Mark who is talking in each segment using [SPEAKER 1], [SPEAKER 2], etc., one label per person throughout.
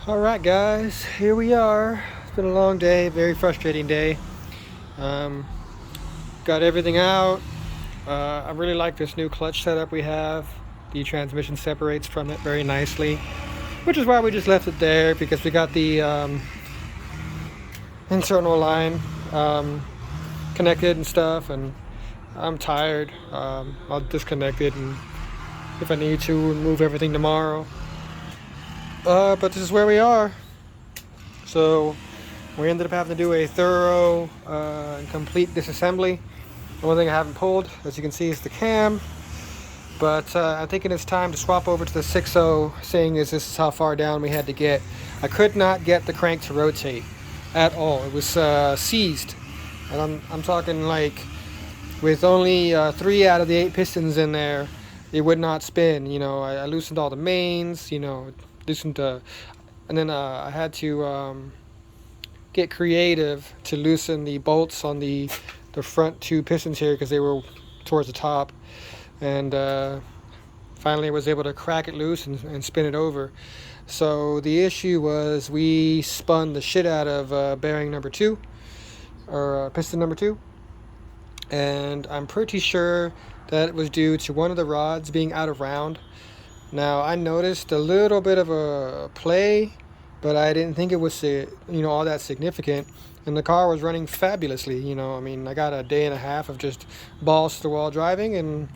[SPEAKER 1] Alright guys, here we are. It's been a long day, very frustrating day. Um, got everything out. I really like this new clutch setup we have. The transmission separates from it very nicely, which is why we just left it there, because we got the internal line connected and stuff, and I'm tired. I'll disconnect it, and if I need to, remove everything tomorrow. But this is where we are. So we ended up having to do a thorough and complete disassembly. The one thing I haven't pulled, as you can see, is the cam. But I'm thinking it's time to swap over to the 6.0, seeing as this is how far down we had to get. I could not get the crank to rotate at all. It was seized. And I'm talking like with only 3 out of the 8 pistons in there, it would not spin. I loosened all the mains, loosened and then I had to get creative to loosen the bolts on the front 2 pistons here, because they were towards the top, and finally I was able to crack it loose and spin it over. So the issue was we spun the shit out of bearing number 2, or piston number 2, and I'm pretty sure that it was due to one of the rods being out of round. Now, I noticed a little bit of a play, but I didn't think it was all that significant, and the car was running fabulously. I got a day and a half of just balls to the wall driving, and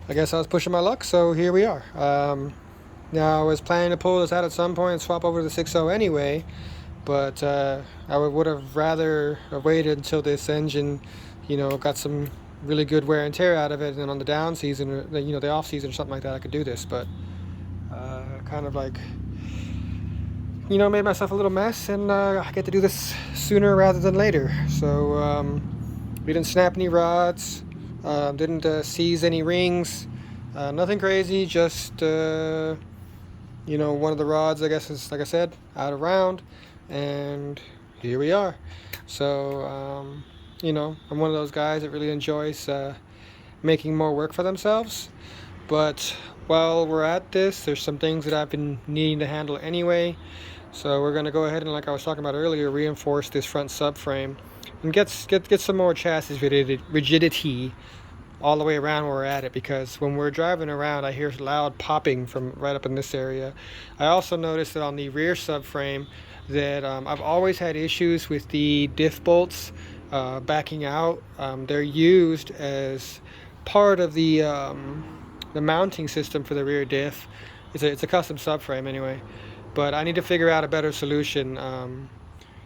[SPEAKER 1] I guess I was pushing my luck, so here we are. Now, I was planning to pull this out at some point and swap over to the 6.0 anyway, but I would have rather waited until this engine got some really good wear and tear out of it, and then on the down season, or the off season or something like that, I could do this. But kind of like made myself a little mess, and I get to do this sooner rather than later. So we didn't snap any rods, didn't seize any rings, nothing crazy, just one of the rods, I guess, is, like I said, out of round, and here we are. So I'm one of those guys that really enjoys making more work for themselves. But while we're at this, there's some things that I've been needing to handle anyway. So we're going to go ahead and, like I was talking about earlier, reinforce this front subframe and get some more chassis rigidity all the way around where we're at it, because when we're driving around, I hear loud popping from right up in this area. I also noticed that on the rear subframe that I've always had issues with the diff bolts backing out. They're used as part of the mounting system for the rear diff. It's a custom subframe anyway, but I need to figure out a better solution,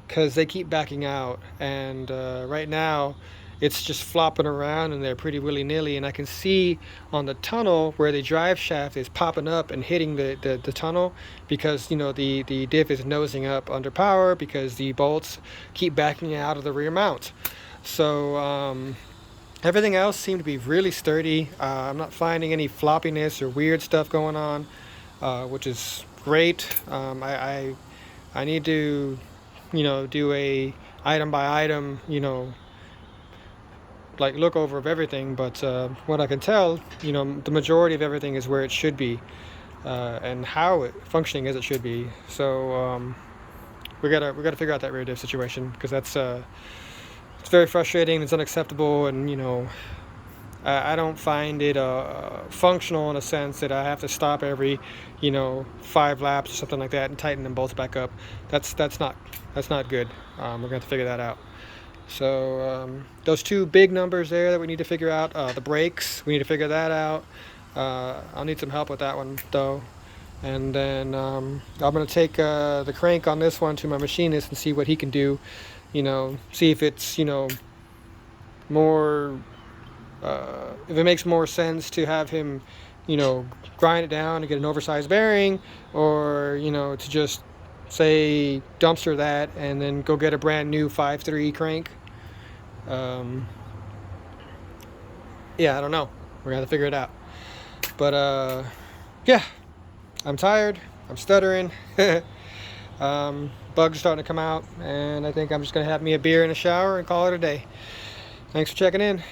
[SPEAKER 1] because they keep backing out, and right now it's just flopping around and they're pretty willy-nilly, and I can see on the tunnel where the drive shaft is popping up and hitting the tunnel, because the diff is nosing up under power because the bolts keep backing out of the rear mount. So everything else seemed to be really sturdy. I'm not finding any floppiness or weird stuff going on, which is great. I need to do a item by item like look over of everything, but what I can tell, the majority of everything is where it should be, and how it functioning as it should be. So we gotta figure out that rear diff situation, because that's it's very frustrating. It's unacceptable, and I don't find it functional in a sense that I have to stop every 5 laps or something like that and tighten them bolts back up. That's not good. We're gonna have to figure that out. So those 2 big numbers there that we need to figure out, the brakes, we need to figure that out. I'll need some help with that one though. And then I'm going to take the crank on this one to my machinist and see what he can do, see if it's more, if it makes more sense to have him grind it down and get an oversized bearing, or to just say dumpster that and then go get a brand new 5.3 crank. Yeah, I don't know. We're gonna have to figure it out. But yeah, I'm tired. I'm stuttering. Bugs are starting to come out, and I think I'm just gonna have me a beer and a shower and call it a day. Thanks for checking in.